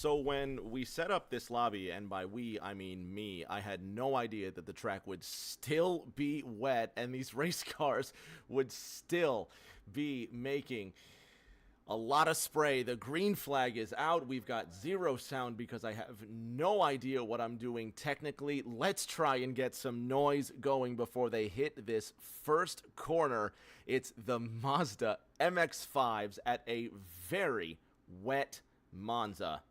So when we set up this lobby, and by we, I mean me, I had no idea that the track would still be wet and these race cars would still be making a lot of spray. The green flag is out. We've got zero sound because I have no idea what I'm doing technically. Let's try and get some noise going before they hit this first corner. It's the Mazda MX-5s at a very wet Monza.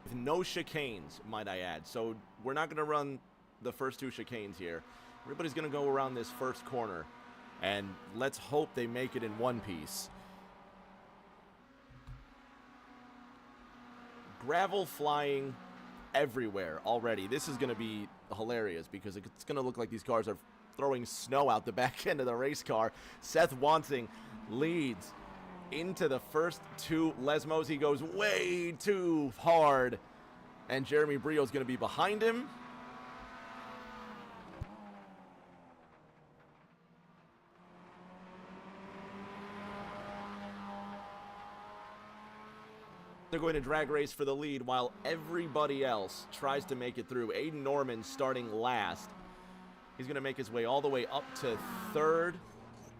With no chicanes, might I add. So we're not going to run the first two chicanes here. Everybody's going to go around this first corner, and let's hope they make it in one piece. Gravel flying everywhere already. This is going to be hilarious because it's going to look like these cars are throwing snow out the back end of the race car. Seth Wansing leads into the first two Lesmos. He goes way too hard, and Jeremy Brio is going to be behind him. They're going to drag race for the lead while everybody else tries to make it through. Aiden Norman starting last. He's going to make his way all the way up to third.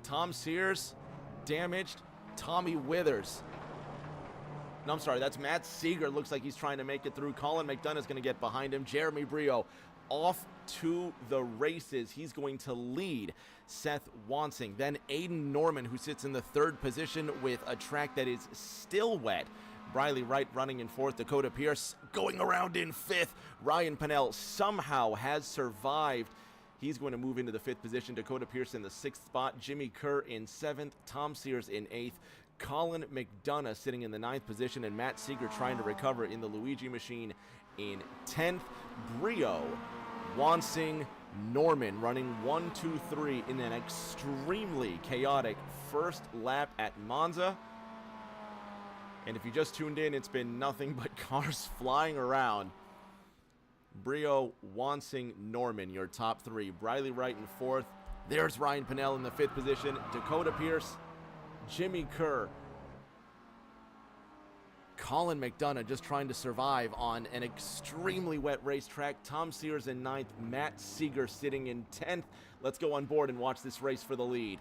Tom Sears damaged. Tommy Withers. No, I'm sorry, that's Matt Seeger. Looks like he's trying to make it through. Colin McDonough's going to get behind him. Jeremy Brio off to the races. He's going to lead Seth Wansing. Then Aiden Norman, who sits in the third position with a track that is still wet. Briley Wright running in fourth. Dakota Pierce going around in fifth. Ryan Pennell somehow has survived. He's going to move into the fifth position. Dakota Pierce in the sixth spot. Jimmy Kerr in seventh. Tom Sears in eighth. Colin McDonough sitting in the ninth position. And Matt Seeger trying to recover in the Luigi machine in 10th. Brio, Wansing, Norman running 1, 2, 3 in an extremely chaotic first lap at Monza. And if you just tuned in, it's been nothing but cars flying around. Brio, Wansing, Norman, your top three. Briley Wright in fourth. There's Ryan Pennell in the fifth position. Dakota Pierce, Jimmy Kerr. Colin McDonough just trying to survive on an extremely wet racetrack. Tom Sears in ninth. Matt Seeger sitting in 10th. Let's go on board and watch this race for the lead.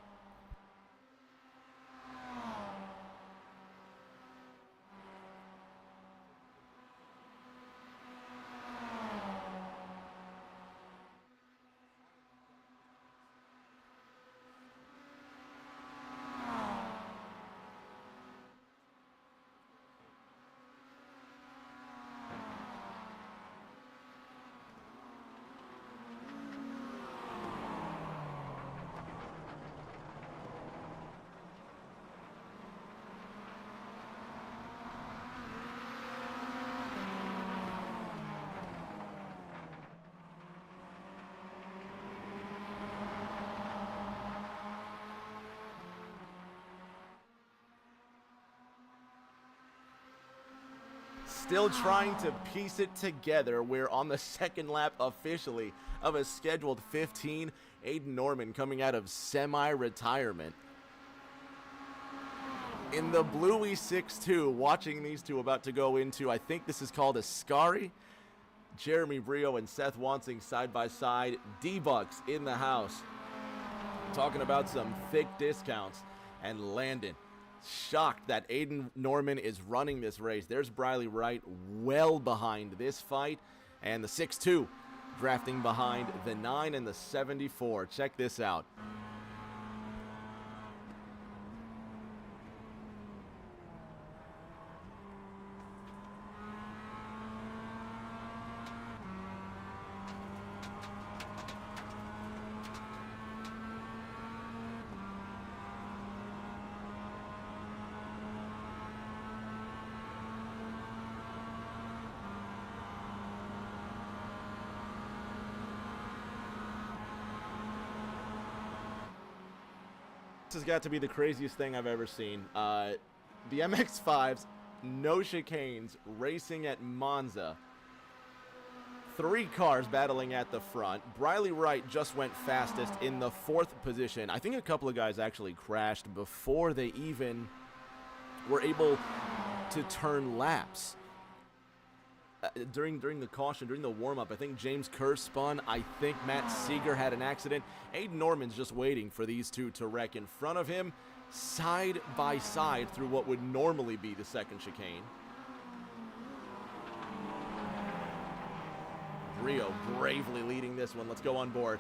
Still trying to piece it together. We're on the second lap officially of a scheduled 15. Aiden Norman coming out of semi-retirement. In the Bluey 6-2, watching these two about to go into, I think this is called a Scari. Jeremy Brio and Seth Wansing side by side. D-Bucks in the house. Talking about some thick discounts. And Landon, shocked that Aiden Norman is running this race. There's Briley Wright well behind this fight. And the 6-2 drafting behind the 9 and the 74. Check this out. This has got to be the craziest thing I've ever seen. The MX-5s, no chicanes, racing at Monza. Three cars battling at the front. Briley Wright just went fastest in the 4th position. I think a couple of guys actually crashed before they even were able to turn laps. During the caution, during the warm-up, I think James Kerr spun. I think Matt Seeger had an accident. Aiden Norman's just waiting for these two to wreck in front of him, side by side through what would normally be the second chicane. Rio bravely leading this one. Let's go on board.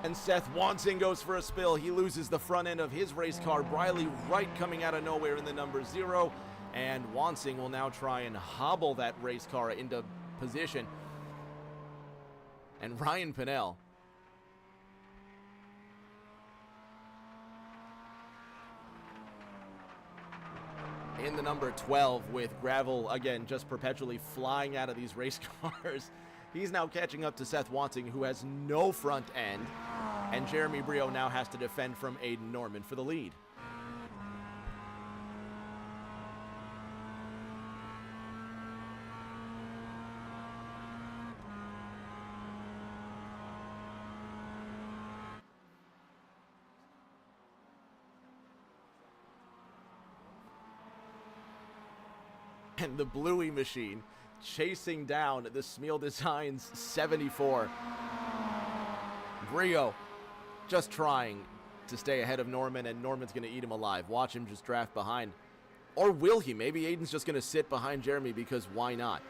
And Seth Wansing goes for a spill. He loses the front end of his race car. Briley Wright coming out of nowhere in the number 0. And Wansing will now try and hobble that race car into position. And Ryan Pinnell in the number 12 with gravel, again, just perpetually flying out of these race cars. He's now catching up to Seth Wansing, who has no front end, and Jeremy Brio now has to defend from Aiden Norman for the lead. And the Bluey machine chasing down the Smeal Designs 74. Brio just trying to stay ahead of Norman, and Norman's going to eat him alive. Watch him just draft behind. Or will he? Maybe Aiden's just going to sit behind Jeremy because why not?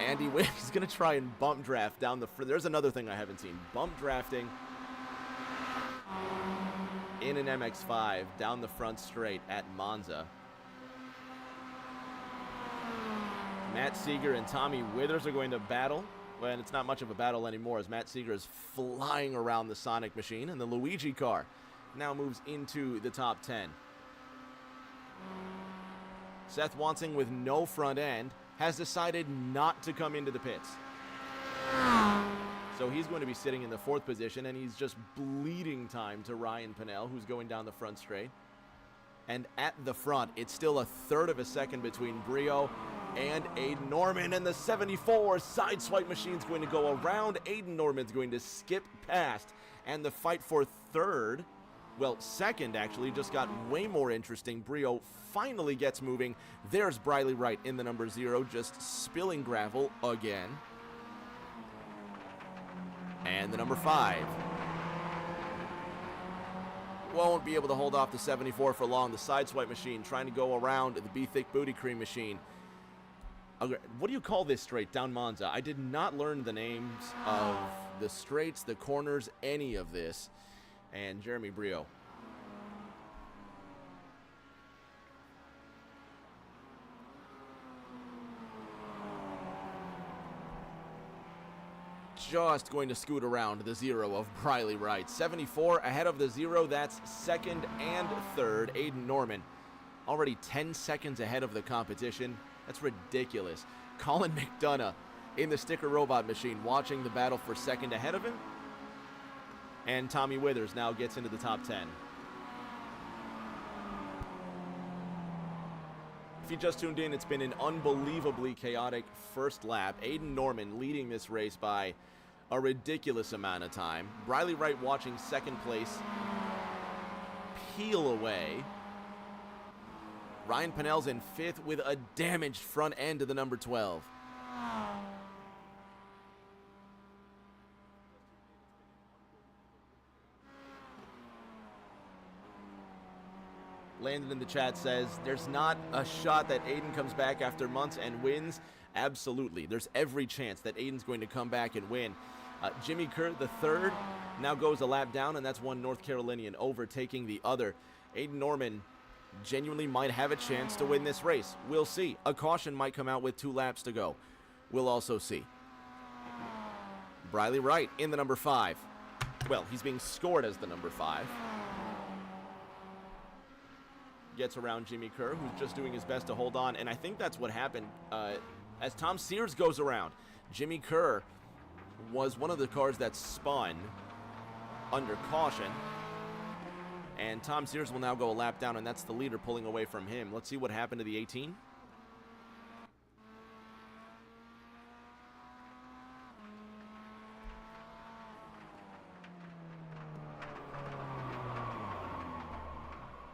Andy Witt is going to try and bump draft down the front. There's another thing I haven't seen. Bump drafting in an MX-5 down the front straight at Monza. Matt Seeger and Tommy Withers are going to battle. Well, it's not much of a battle anymore as Matt Seeger is flying around the Sonic machine, and the Luigi car now moves into the top 10. Seth Wansing, with no front end, has decided not to come into the pits. So he's going to be sitting in the 4th position, and he's just bleeding time to Ryan Pinnell, who's going down the front straight. And at the front, it's still a third of a second between Brio and Aiden Norman, and the 74 sideswipe machine's going to go around. Aiden Norman's going to skip past, and the fight for third, well, second actually, just got way more interesting. Brio finally gets moving. There's Briley Wright in the number 0, just spilling gravel again. And the number 5 won't be able to hold off the 74 for long. The sideswipe machine trying to go around the Be Thick Booty Cream machine. What do you call this straight down Monza? I did not learn the names of the straights, the corners, any of this. And Jeremy Brio. Just going to scoot around the 0 of Briley Wright. 74 ahead of the 0. That's second and third. Aiden Norman already 10 seconds ahead of the competition. That's ridiculous. Colin McDonough in the sticker robot machine watching the battle for second ahead of him. And Tommy Withers now gets into the top 10. If you just tuned in, it's been an unbelievably chaotic first lap. Aiden Norman leading this race by a ridiculous amount of time. Briley Wright watching second place peel away. Ryan Pinnell's in 5th with a damaged front end to the number 12. Landon in the chat says, there's not a shot that Aiden comes back after months and wins. Absolutely. There's every chance that Aiden's going to come back and win. Jimmy Kerr, the 3rd, now goes a lap down, and that's one North Carolinian overtaking the other. Aiden Norman genuinely might have a chance to win this race. We'll see. A caution might come out with 2 laps to go. We'll also see. Briley Wright in the number 5. Well, he's being scored as the number 5. Gets around Jimmy Kerr, who's just doing his best to hold on, and I think that's what happened. As Tom Sears goes around, Jimmy Kerr was one of the cars that spun under caution. And Tom Sears will now go a lap down, and that's the leader pulling away from him. Let's see what happened to the 18.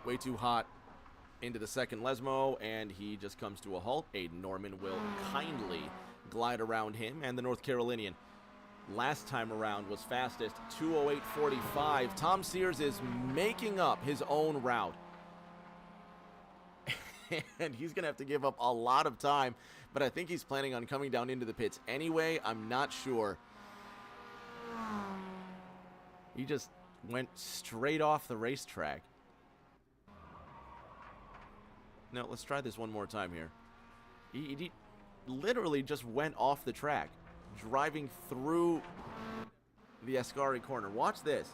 Way too hot into the second Lesmo, and he just comes to a halt. Aiden Norman will kindly glide around him, and the North Carolinian last time around was fastest, 2:08.45. Tom Sears is making up his own route. And he's going to have to give up a lot of time, but I think he's planning on coming down into the pits anyway. I'm not sure. He just went straight off the racetrack. Now, let's try this one more time here. He literally just went off the track, driving through the Ascari corner. Watch this.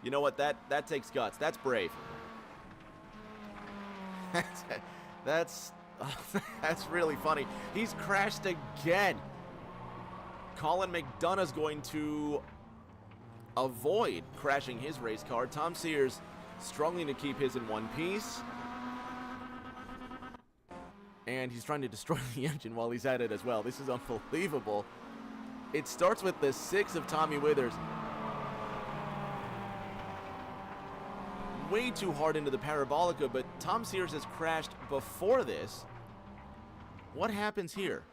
You know what? That takes guts. That's brave. That's really funny. He's crashed again. Colin McDonough's going to avoid crashing his race car. Tom Sears struggling to keep his in one piece. And he's trying to destroy the engine while he's at it as well. This is unbelievable. It starts with the 6 of Tommy Withers. Way too hard into the Parabolica, but Tom Sears has crashed before this. What happens here?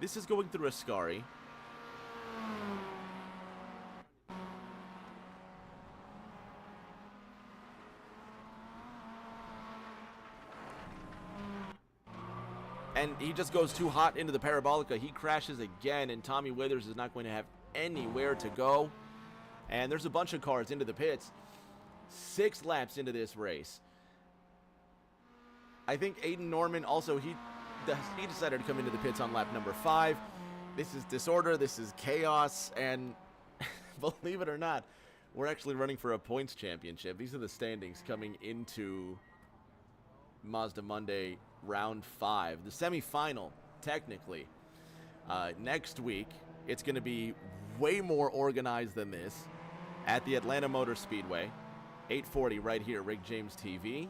This is going through Ascari. And he just goes too hot into the Parabolica. He crashes again, and Tommy Withers is not going to have anywhere to go. And there's a bunch of cars into the pits. 6 laps into this race. I think Aiden Norman also, he decided to come into the pits on lap number 5. This is disorder. This is chaos. And believe it or not, we're actually running for a points championship. These are the standings coming into Mazda Monday round 5, the semifinal, technically. Next week, it's going to be way more organized than this at the Atlanta Motor Speedway, 8:40 right here, Rick James TV.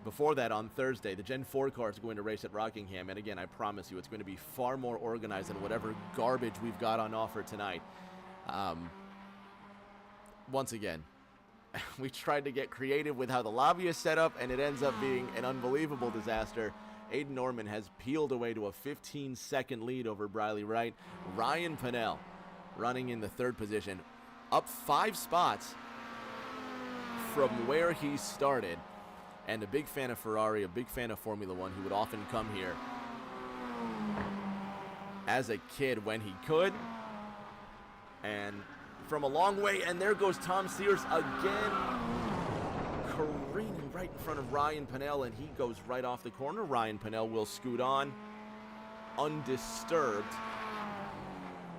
Before that, on Thursday, the Gen 4 car is going to race at Rockingham, and again, I promise you, it's going to be far more organized than whatever garbage we've got on offer tonight. Once again, we tried to get creative with how the lobby is set up, and it ends up being an unbelievable disaster. Aiden Norman has peeled away to a 15-second lead over Briley Wright. Ryan Pennell running in the 3rd position, up 5 spots from where he started. And a big fan of Ferrari, a big fan of Formula One. He would often come here as a kid when he could. And from a long way, and there goes Tom Sears again, careening right in front of Ryan Pennell, and he goes right off the corner. Ryan Pennell will scoot on undisturbed,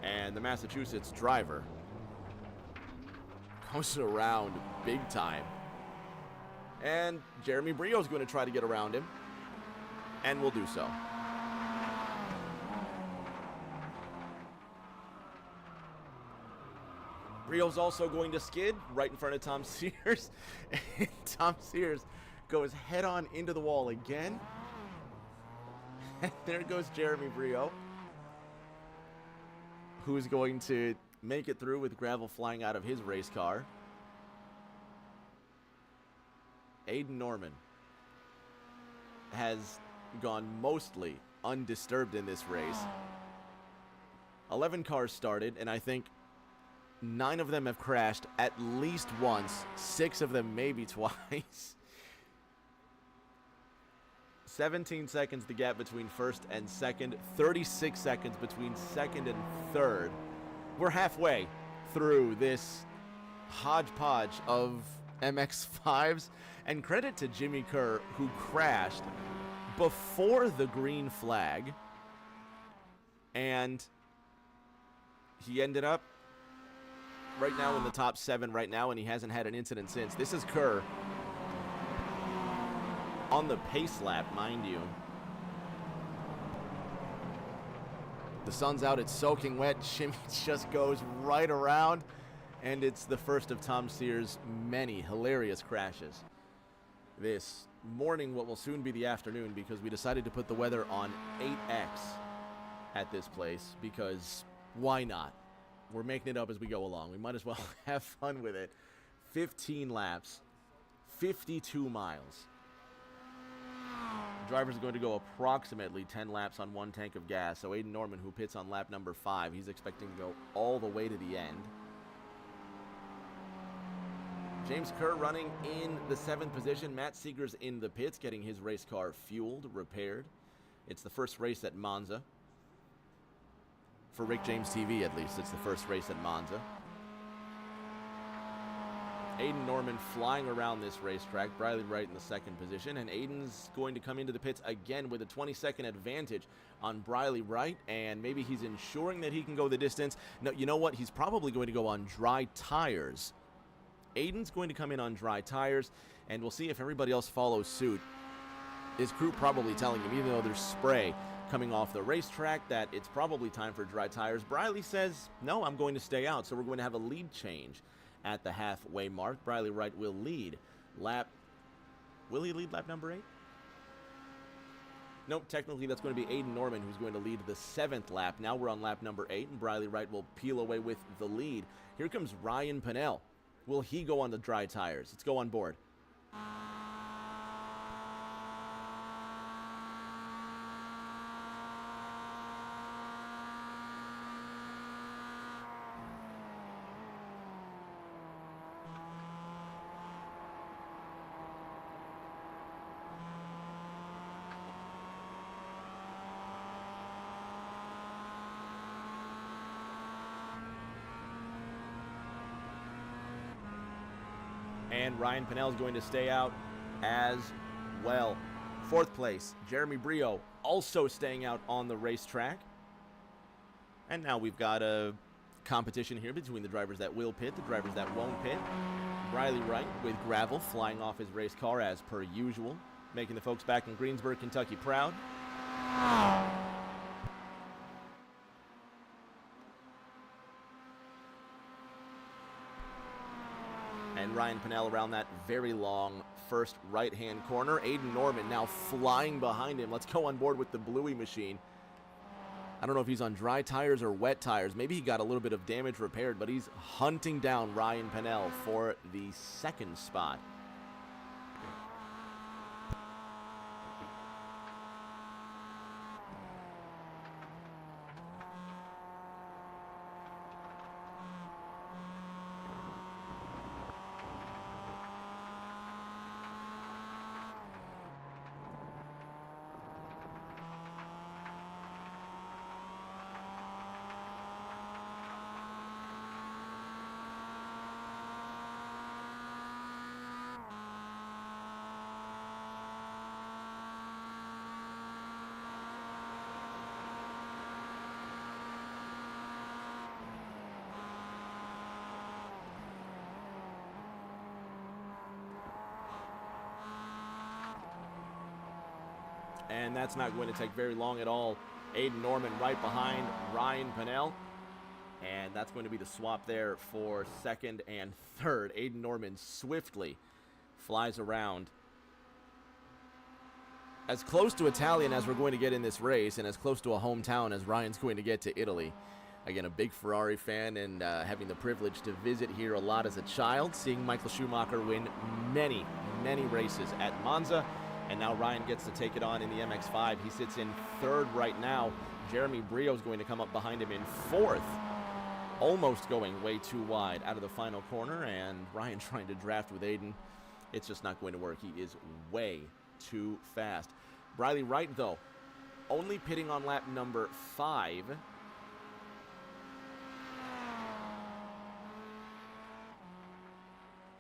and the Massachusetts driver goes around big time. And Jeremy Brio's going to try to get around him, and will do so. Brio's also going to skid right in front of Tom Sears. And Tom Sears goes head-on into the wall again. And there goes Jeremy Brio, who is going to make it through with gravel flying out of his race car. Aiden Norman has gone mostly undisturbed in this race. 11 cars started, and I think 9 of them have crashed at least once. 6 of them maybe twice. 17 seconds the gap between 1st and 2nd. 36 seconds between 2nd and 3rd. We're halfway through this hodgepodge of MX-5s. And credit to Jimmy Kerr, who crashed before the green flag. And he ended up right now in the top 7 right now, and he hasn't had an incident since. This is Kerr on the pace lap, mind you. The sun's out, it's soaking wet. Jimmy just goes right around, and it's the first of Tom Sears' many hilarious crashes this morning, what will soon be the afternoon, because we decided to put the weather on 8X at this place, because why not? We're making it up as we go along. We might as well have fun with it. 15 laps, 52 miles. Drivers are going to go approximately 10 laps on one tank of gas. So Aiden Norman, who pits on lap number 5, he's expecting to go all the way to the end. James Kerr running in the 7th position. Matt Seeger's in the pits, getting his race car fueled, repaired. It's the first race at Monza. For Rick James TV, at least, it's the first race at Monza. Aiden Norman flying around this racetrack. Briley Wright in the 2nd position. And Aiden's going to come into the pits again with a 20-second advantage on Briley Wright. And maybe he's ensuring that he can go the distance. No, you know what? He's probably going to go on dry tires. Aiden's going to come in on dry tires. And we'll see if everybody else follows suit. His crew probably telling him, even though there's spray coming off the racetrack, that it's probably time for dry tires. Briley says, no, I'm going to stay out. So we're going to have a lead change at the halfway mark. Briley Wright will lead lap. Will he lead lap number 8? Nope, technically that's going to be Aiden Norman who's going to lead the 7th lap. Now we're on lap number 8, and Briley Wright will peel away with the lead. Here comes Ryan Pennell. Will he go on the dry tires? Let's go on board. And Ryan Pennell is going to stay out as well. 4th place, Jeremy Brio also staying out on the racetrack. And now we've got a competition here between the drivers that will pit, the drivers that won't pit. Briley Wright with gravel flying off his race car as per usual, making the folks back in Greensburg, Kentucky proud. And Ryan Pennell around that very long first right-hand corner. Aiden Norman now flying behind him. Let's go on board with the Bluey machine. I don't know if he's on dry tires or wet tires. Maybe he got a little bit of damage repaired, but he's hunting down Ryan Pennell for the 2nd spot. And that's not going to take very long at all. Aiden Norman right behind Ryan Pennell. And that's going to be the swap there for 2nd and 3rd. Aiden Norman swiftly flies around. As close to Italian as we're going to get in this race, and as close to a hometown as Ryan's going to get to Italy. Again, a big Ferrari fan, and having the privilege to visit here a lot as a child, seeing Michael Schumacher win many, many races at Monza. And now Ryan gets to take it on in the MX-5. He sits in 3rd right now. Jeremy Brio is going to come up behind him in 4th. Almost going way too wide out of the final corner. And Ryan trying to draft with Aiden. It's just not going to work. He is way too fast. Briley Wright, though, only pitting on lap number 5.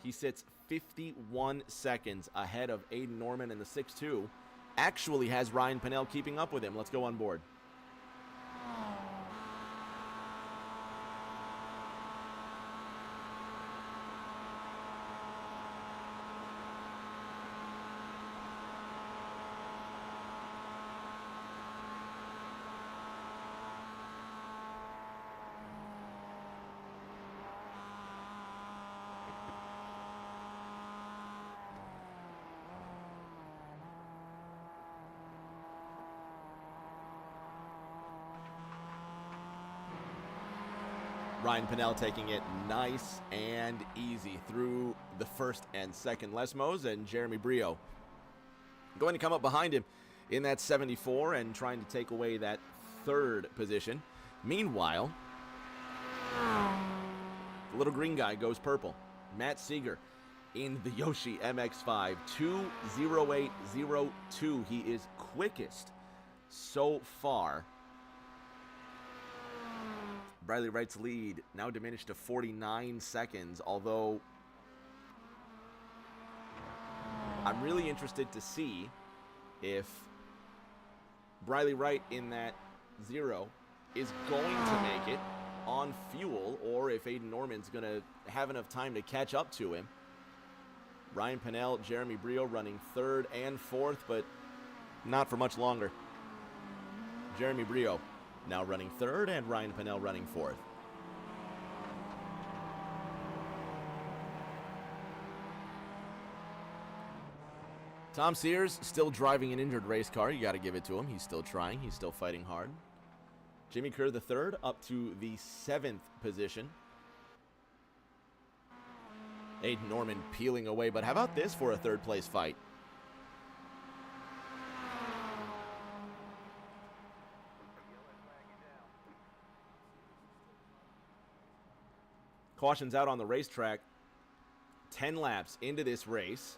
He sits 51 seconds ahead of Aiden Norman in the 6-2. Actually has Ryan Pennell keeping up with him. Let's go on board. Ryan Pinnell taking it nice and easy through the first and second Lesmos, and Jeremy Brio going to come up behind him in that 74 and trying to take away that third position. Meanwhile, the little green guy goes purple. Matt Seeger in the Yoshi MX-5, 2:08.02. He is quickest so far. Briley Wright's lead now diminished to 49 seconds, although I'm really interested to see if Briley Wright in that 0 is going to make it on fuel, or if Aiden Norman's going to have enough time to catch up to him. Ryan Pinnell, Jeremy Brio running third and fourth, but not for much longer. Jeremy Brio now running third, and Ryan Pinnell running fourth. Tom Sears still driving an injured race car. You got to give it to him. He's still trying. He's still fighting hard. Jimmy Kerr the third up to the 7th position. Aiden Norman peeling away, but how about this for a third place fight? Caution's out on the racetrack. 10 laps into this race.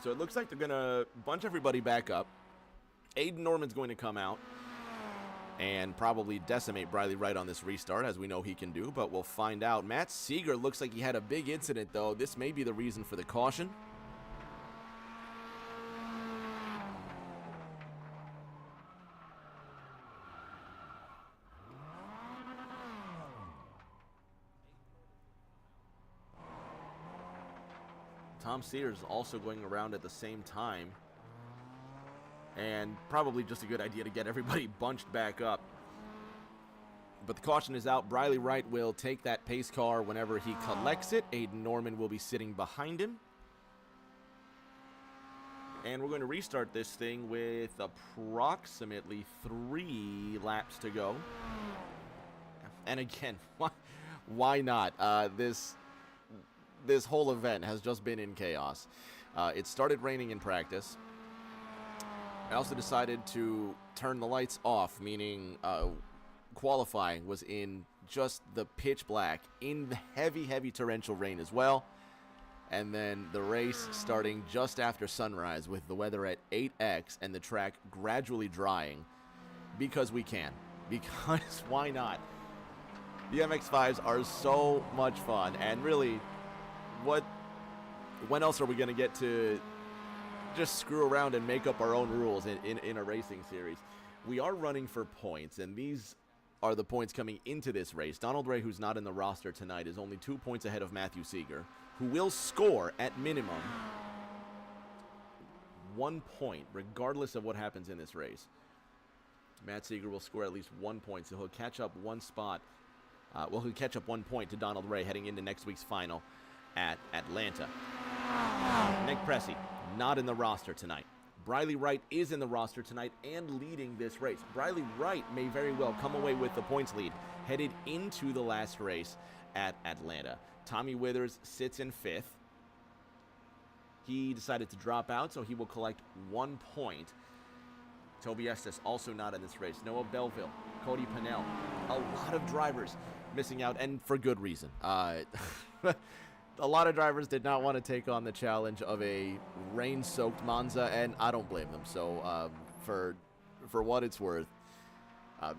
So it looks like they're going to bunch everybody back up. Aiden Norman's going to come out and probably decimate Briley Wright on this restart, as we know he can do, but we'll find out. Matt Seeger looks like he had a big incident, though. This may be the reason for the caution. Tom Sears also going around at the same time, and probably just a good idea to get everybody bunched back up. But the caution is out. Briley Wright will take that pace car whenever he collects it. Aiden Norman will be sitting behind him. And we're going to restart this thing with approximately 3 laps to go. And again, why not? This whole event has just been in chaos. It started raining in practice. I also decided to turn the lights off, meaning qualifying was in just the pitch black in the heavy torrential rain as well. And then the race starting just after sunrise with the weather at 8x and the track gradually drying because we can. Because why not? The MX-5s are so much fun, and really, when else are we going to get to just screw around and make up our own rules in a racing series? We are running for points, and these are the points coming into this race. Donald Ray, who's not in the roster tonight, is only 2 points ahead of Matthew Seeger, who will score at minimum 1 point, regardless of what happens in this race. Matt Seeger will score at least 1 point, so he'll catch up 1 spot. He'll catch up 1 point to Donald Ray heading into next week's final at Atlanta. Nick Pressey, not in the roster tonight. Briley Wright is in the roster tonight and leading this race. Briley Wright may very well come away with the points lead headed into the last race at Atlanta. Tommy Withers sits in 5th. He decided to drop out, so he will collect 1 point. Toby Estes also not in this race. Noah Belleville, Cody Pinnell. A lot of drivers missing out, and for good reason. A lot of drivers did not want to take on the challenge of a rain-soaked Monza, and I don't blame them. So for what it's worth,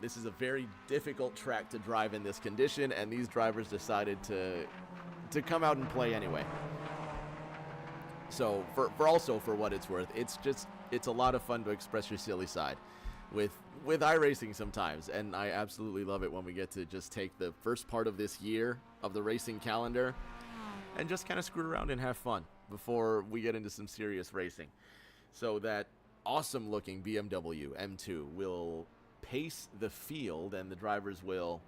this is a very difficult track to drive in this condition, and these drivers decided to come out and play anyway. So for what it's worth, it's a lot of fun to express your silly side with iRacing sometimes, and I absolutely love it when we get to just take the first part of this year of the racing calendar and just kind of screw around and have fun before we get into some serious racing. So that awesome-looking BMW M2 will pace the field, and the drivers will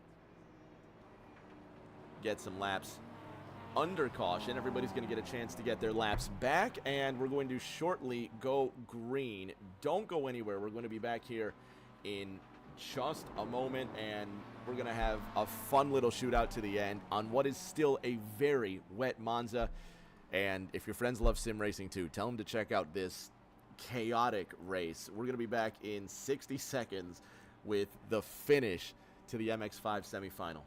get some laps under caution. Everybody's going to get a chance to get their laps back, and we're going to shortly go green. Don't go anywhere. We're going to be back here in just a moment, and we're going to have a fun little shootout to the end on what is still a very wet Monza. And if your friends love sim racing too, tell them to check out this chaotic race. We're going to be back in 60 seconds with the finish to the MX-5 semifinal.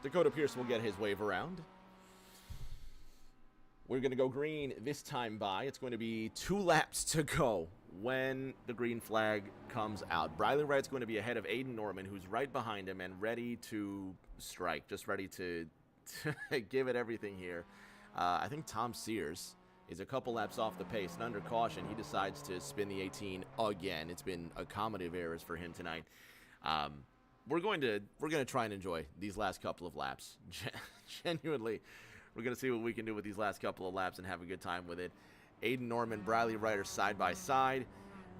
Dakota Pierce will get his wave around. We're going to go green this time by. It's going to be 2 laps to go when the green flag comes out. Briley Wright's going to be ahead of Aiden Norman, who's right behind him and ready to strike, just ready to give it everything here. I think Tom Sears is a couple laps off the pace, and under caution, he decides to spin the 18 again. It's been accommodative errors for him tonight. We're going to try and enjoy these last couple of laps. Genuinely, we're going to see what we can do with these last couple of laps and have a good time with it. Aiden Norman, Briley Wright are side by side.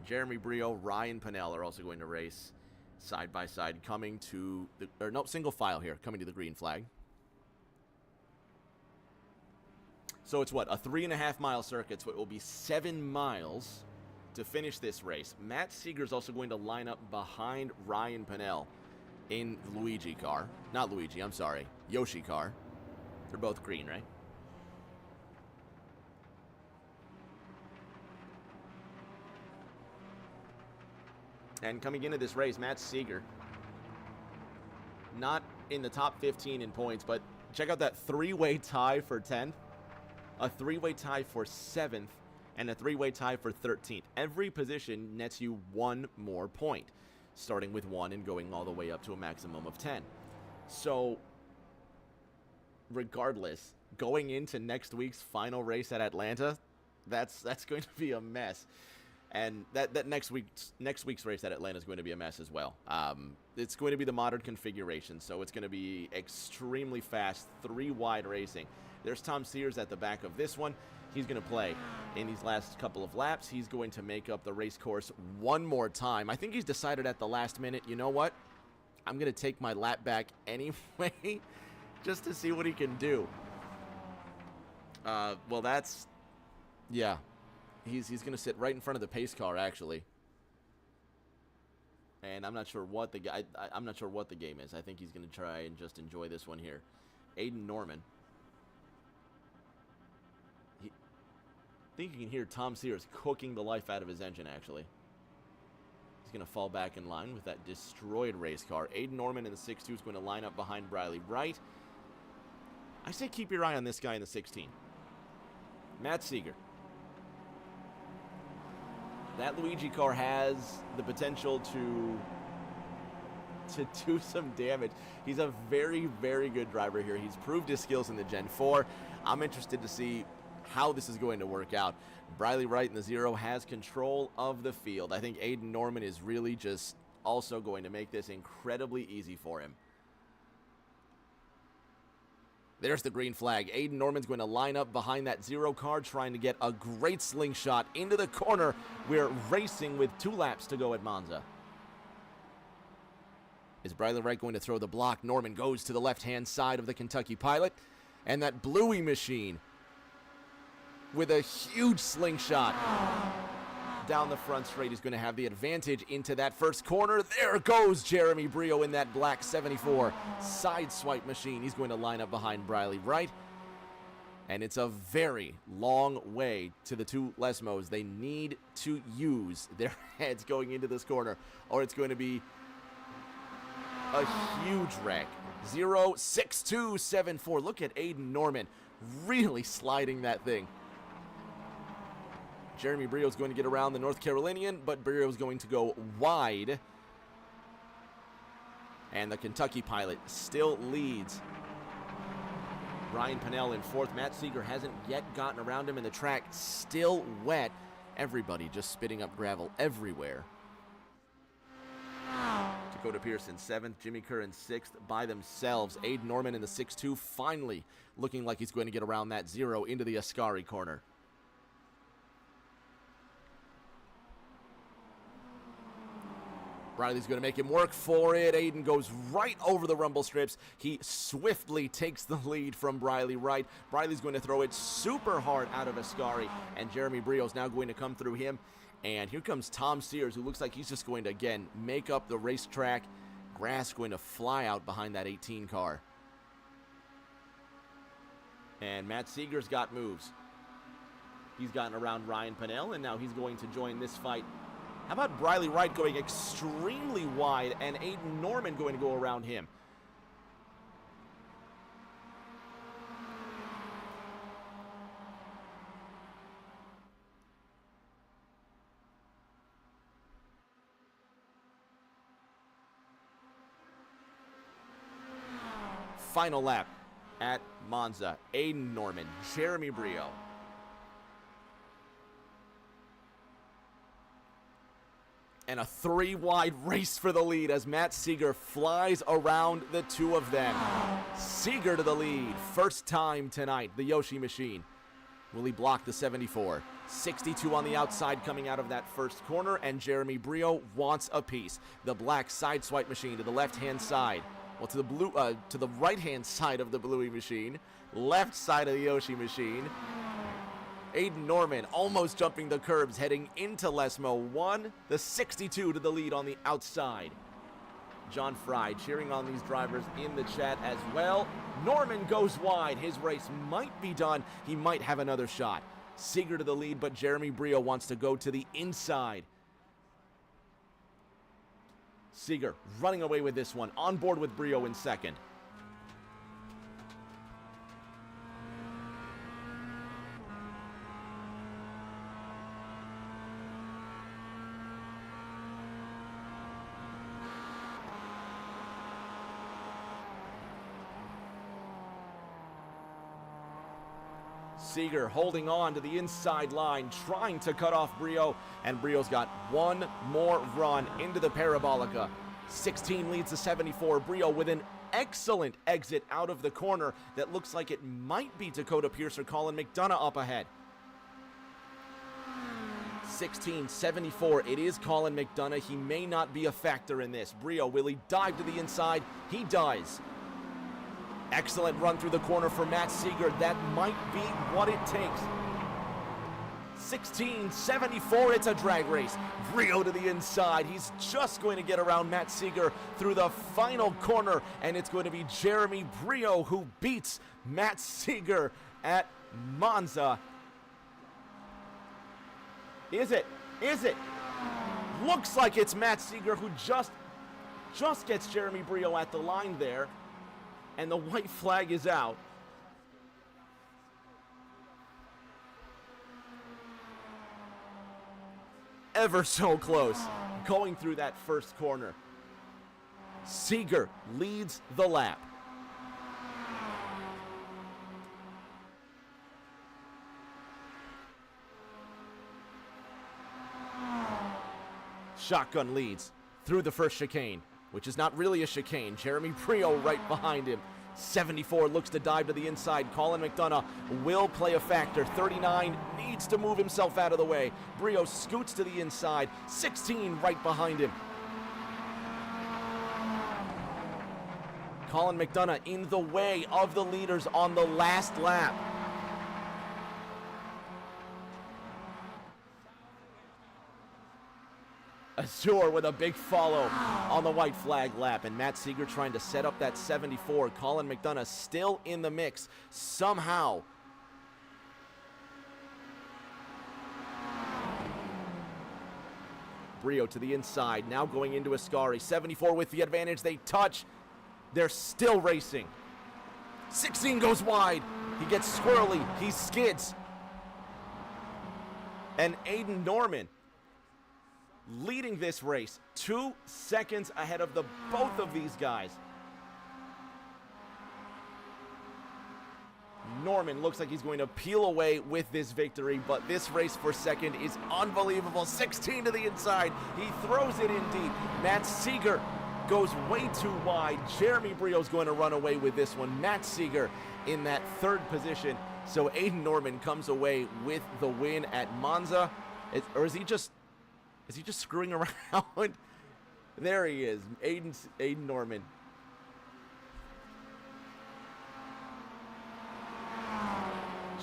Jeremy Brio, Ryan Pinnell are also going to race side by side, coming to the single file here, coming to the green flag. So it's what, a 3.5-mile circuit, so it will be 7 miles to finish this race. Matt Seeger's also going to line up behind Ryan Pinnell in the Luigi car. Not Luigi, I'm sorry, Yoshi car. They're both green, right? And coming into this race, Matt Seeger, not in the top 15 in points, but check out that 3-way tie for 10th, a 3-way tie for 7th, and a 3-way tie for 13th. Every position nets you 1 more point, starting with 1 and going all the way up to a maximum of 10. So, regardless, going into next week's final race at Atlanta, that's going to be a mess. And that next week's race at Atlanta is going to be a mess as well. It's going to be the modern configuration, so it's going to be extremely fast, 3-wide racing. There's Tom Sears at the back of this one. He's going to play in these last couple of laps. He's going to make up the race course one more time. I think he's decided at the last minute, you know what? I'm going to take my lap back anyway, just to see what he can do. Well, that's, yeah. He's going to sit right in front of the pace car, actually. And I'm not sure what I'm not sure what the game is. I think he's going to try and just enjoy this one here. Aiden Norman. I think you can hear Tom Sears cooking the life out of his engine, actually. He's going to fall back in line with that destroyed race car. Aiden Norman in the 6.2 is going to line up behind Briley Wright. I say keep your eye on this guy in the 16. Matt Seeger. That Luigi car has the potential to do some damage. He's a very, very good driver here. He's proved his skills in the Gen 4. I'm interested to see how this is going to work out. Briley Wright in the 0 has control of the field. I think Aiden Norman is really just also going to make this incredibly easy for him. There's the green flag. Aiden Norman's going to line up behind that 0 car, trying to get a great slingshot into the corner. We're racing with 2 laps to go at Monza. Is Briley Wright going to throw the block? Norman goes to the left-hand side of the Kentucky Pilot. And that Bluey machine with a huge slingshot down the front straight. He's going to have the advantage into that first corner. There goes Jeremy Brio in that black 74 side swipe machine. He's going to line up behind Briley Wright. And it's a very long way to the 2 Lesmos. They need to use their heads going into this corner, or it's going to be a huge wreck. 0.6274. Look at Aiden Norman really sliding that thing. Jeremy Brio is going to get around the North Carolinian, but Brio is going to go wide. And the Kentucky Pilot still leads. Ryan Pinnell in 4th. Matt Seeger hasn't yet gotten around him, and the track still wet. Everybody just spitting up gravel everywhere. Dakota Pierce in 7th. Jimmy Kerr in 6th by themselves. Aiden Norman in the 6.2 finally looking like he's going to get around that 0 into the Ascari corner. Riley's going to make him work for it. Aiden goes right over the rumble strips. He swiftly takes the lead from Briley Wright. Briley's going to throw it super hard out of Ascari, and Jeremy Brio's now going to come through him. And here comes Tom Sears, who looks like he's just going to, again, make up the racetrack. Grass going to fly out behind that 18 car. And Matt Seeger's got moves. He's gotten around Ryan Pinnell, and now he's going to join this fight. How about Briley Wright going extremely wide and Aiden Norman going to go around him? final lap at Monza. Aiden Norman, Jeremy Brio. And a 3-wide race for the lead as Matt Seeger flies around the two of them. Seeger to the lead, first time tonight, the Yoshi machine. Will he block the 74? 62 on the outside coming out of that first corner, and Jeremy Brio wants a piece. The black side swipe machine to the left-hand side. Well, to the right-hand side of the Bluey machine, left side of the Yoshi machine. Aiden Norman almost jumping the curbs, heading into Lesmo. 1, the 62 to the lead on the outside. John Fry cheering on these drivers in the chat as well. Norman goes wide. His race might be done. He might have another shot. Seeger to the lead, but Jeremy Brio wants to go to the inside. Seeger running away with this one. On board with Brio in second. Seeger holding on to the inside line, trying to cut off Brio, and Brio's got one more run into the Parabolica. 16 leads the 74. Brio with an excellent exit out of the corner that looks like it might be Dakota Pierce or Colin McDonough up ahead. 16-74, it is Colin McDonough. He may not be a factor in this. Brio, will he dive to the inside? He does. Excellent run through the corner for Matt Seeger. That might be what it takes. 16-74, it's a drag race. Brio to the inside. He's just going to get around Matt Seeger through the final corner, and it's going to be Jeremy Brio who beats Matt Seeger at Monza. Is it? Is it? Looks like it's Matt Seeger who just gets Jeremy Brio at the line there. And the white flag is out. Ever so close, going through that first corner. Seeger leads the lap. Shotgun leads through the first chicane, which is not really a chicane. Jeremy Brio right behind him. 74 looks to dive to the inside. Colin McDonough will play a factor. 39 needs to move himself out of the way. Brio scoots to the inside. 16 right behind him. Colin McDonough in the way of the leaders on the last lap. Azure with a big follow on the white flag lap, and Matt Seeger trying to set up that 74. Colin McDonough still in the mix somehow. Brio to the inside, now going into Ascari. 74 with the advantage, they touch. They're still racing. 16 goes wide. He gets swirly, he skids. And Aiden Norman leading this race 2 seconds ahead of both of these guys. Norman looks like he's going to peel away with this victory, but this race for second is unbelievable. 16 to the inside. He throws it in deep. Matt Seeger goes way too wide. Jeremy Brio's going to run away with this one. Matt Seeger in that third position. So Aiden Norman comes away with the win at Monza. Or is he just screwing around? There he is, Aiden Norman.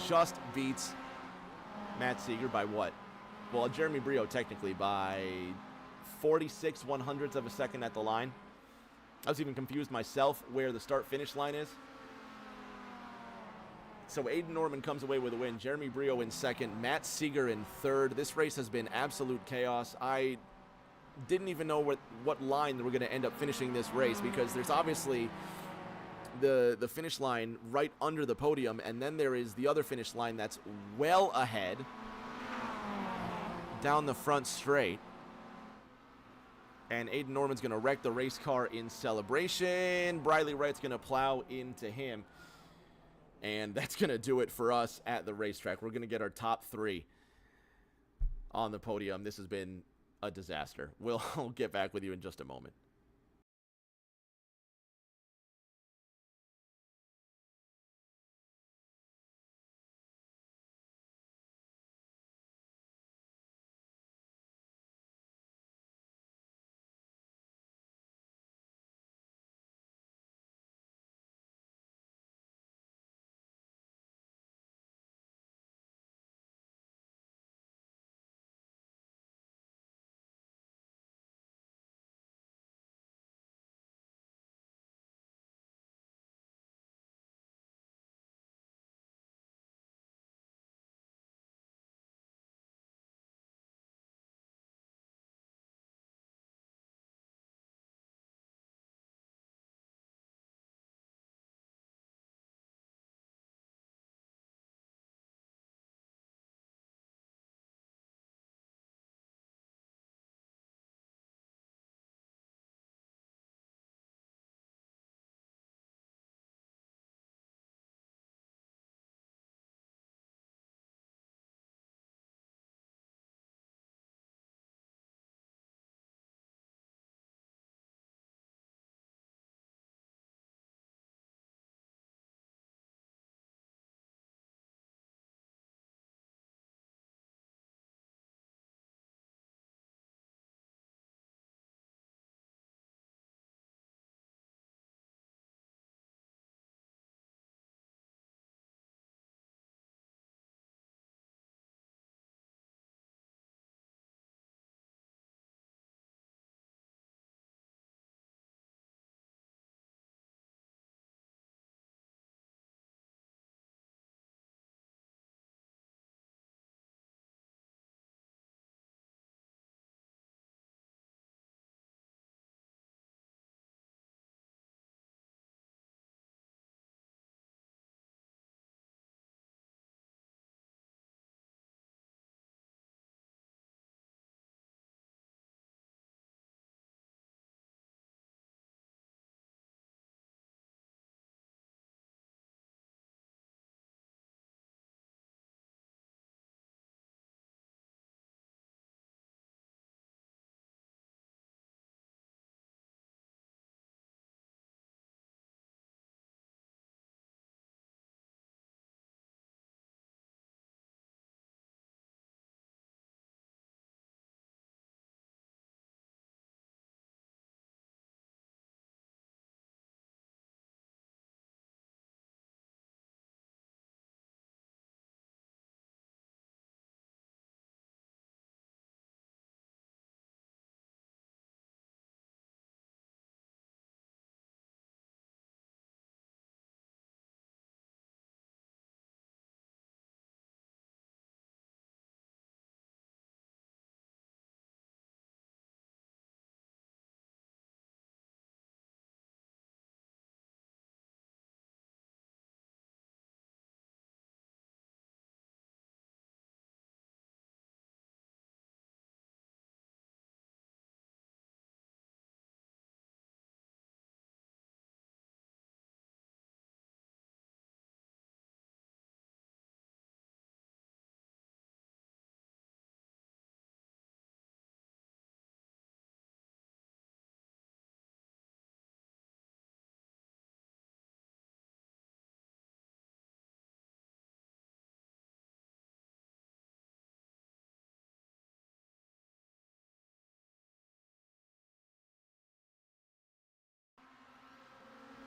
Just beats Matt Seeger by what? Well, Jeremy Brio technically by 46 100ths of a second at the line. I was even confused myself where the start-finish line is. So Aiden Norman comes away with a win. Jeremy Brio in second. Matt Seeger in third. This race has been absolute chaos. I didn't even know what line we're going to end up finishing this race, because there's obviously the finish line right under the podium, and then there is the other finish line that's well ahead down the front straight. And Aiden Norman's going to wreck the race car in celebration. Briley Wright's going to plow into him. And that's going to do it for us at the racetrack. We're going to get our top 3 on the podium. This has been a disaster. We'll get back with you in just a moment.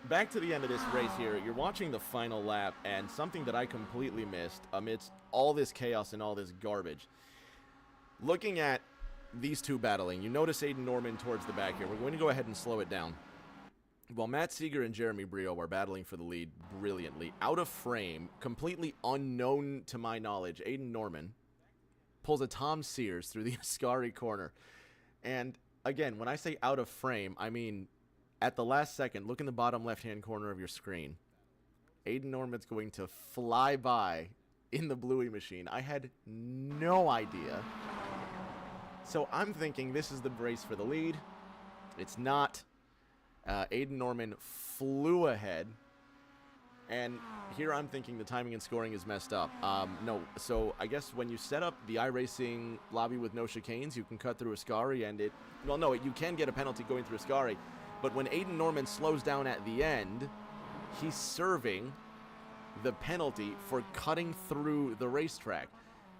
Back to the end of this race here. You're watching the final lap, and something that I completely missed amidst all this chaos and all this garbage. Looking at these two battling, you notice Aiden Norman towards the back here. We're going to go ahead and slow it down. While Matt Seeger and Jeremy Brio are battling for the lead brilliantly, out of frame, completely unknown to my knowledge, Aiden Norman pulls a Tom Sears through the Ascari corner. And again, when I say out of frame, I mean at the last second, look in the bottom left-hand corner of your screen. Aiden Norman's going to fly by in the Bluey machine. I had no idea. So I'm thinking this is the race for the lead. It's not. Aiden Norman flew ahead. And here I'm thinking the timing and scoring is messed up. No, so I guess when you set up the iRacing lobby with no chicanes, you can cut through Ascari and it... Well, no, you can get a penalty going through Ascari. But when Aiden Norman slows down at the end, he's serving the penalty for cutting through the racetrack.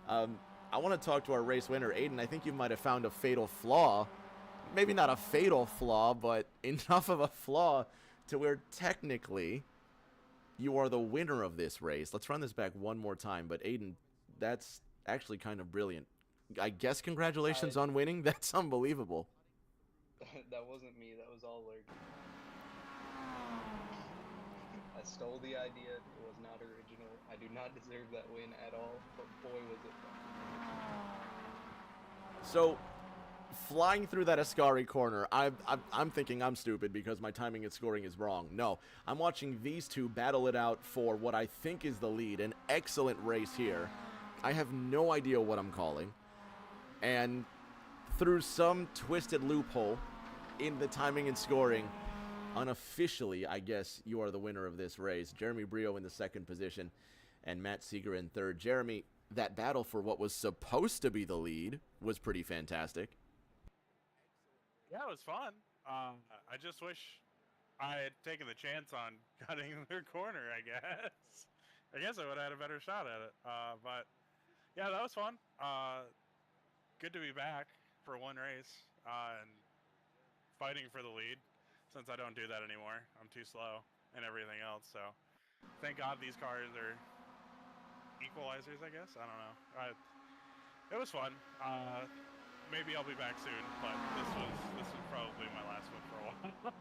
I want to talk to our race winner, Aiden. I think you might have found a fatal flaw. Maybe not a fatal flaw, but enough of a flaw to where technically you are the winner of this race. Let's run this back one more time. But Aiden, that's actually kind of brilliant. I guess congratulations on winning. That's unbelievable. That wasn't me. That was all Lurk. I stole the idea. It was not original. I do not deserve that win at all. But boy, was it fun. So, flying through that Ascari corner, I'm thinking I'm stupid because my timing and scoring is wrong. No, I'm watching these two battle it out for what I think is the lead. An excellent race here. I have no idea what I'm calling. And through some twisted loophole in the timing and scoring, unofficially, I guess, you are the winner of this race. Jeremy Brio in the second position and Matt Seeger in third. Jeremy, that battle for what was supposed to be the lead was pretty fantastic. Yeah, it was fun. I just wish I had taken the chance on cutting their corner, I guess. I guess I would have had a better shot at it. But, yeah, that was fun. Good to be back for one race and fighting for the lead, since I don't do that anymore. I'm too slow and everything else. So thank God these cars are equalizers, I guess. I don't know. It was fun. Maybe I'll be back soon, but this was probably my last one for a while.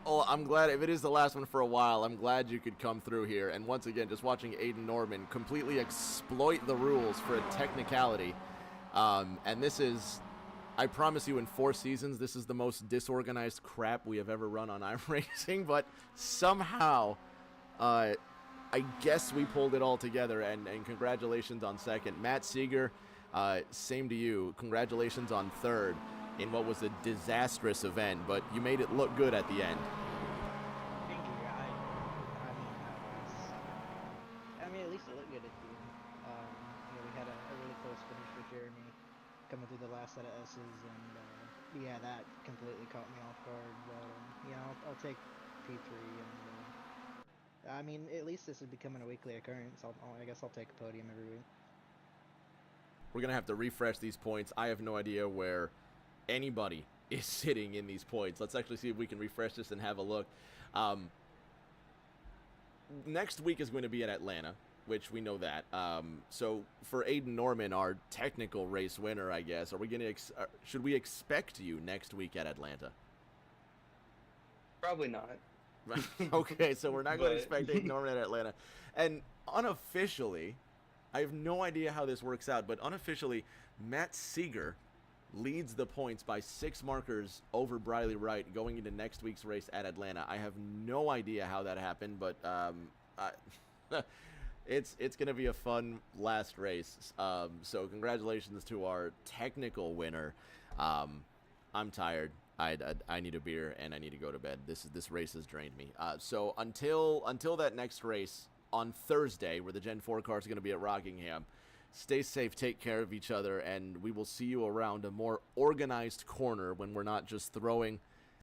Oh, I'm glad, if it is the last one for a while, I'm glad you could come through here. And once again, just watching Aiden Norman completely exploit the rules for a technicality. And this is, I promise you, in 4 seasons, this is the most disorganized crap we have ever run on iRacing. But somehow, I guess we pulled it all together. And congratulations on second. Matt Seeger, same to you. Congratulations on third in what was a disastrous event, but you made it look good at the end. Thank you. I mean, at least it looked good at the end. We had a really close finish with Jeremy coming through the last set of S's, and yeah, that completely caught me off guard. But I'll take P3, and I mean, at least this is becoming a weekly occurrence. I guess I'll take a podium every week. We're gonna have to refresh these points. I have no idea where anybody is sitting in these points. Let's actually see if we can refresh this and have a look. Next week is going to be at Atlanta, which we know that. So for Aiden Norman, our technical race winner, I guess, are we going to should we expect you next week at Atlanta? Probably not. Okay, so we're not going to expect Aiden Norman at Atlanta. And unofficially, I have no idea how this works out, but unofficially, Matt Seeger leads the points by 6 markers over Briley Wright going into next week's race at Atlanta. I have no idea how that happened, but it's going to be a fun last race. So congratulations to our technical winner. I'm tired. I need a beer and I need to go to bed. This race has drained me. So until that next race on Thursday, where the Gen 4 cars are going to be at Rockingham, stay safe, take care of each other, and we will see you around a more organized corner when we're not just throwing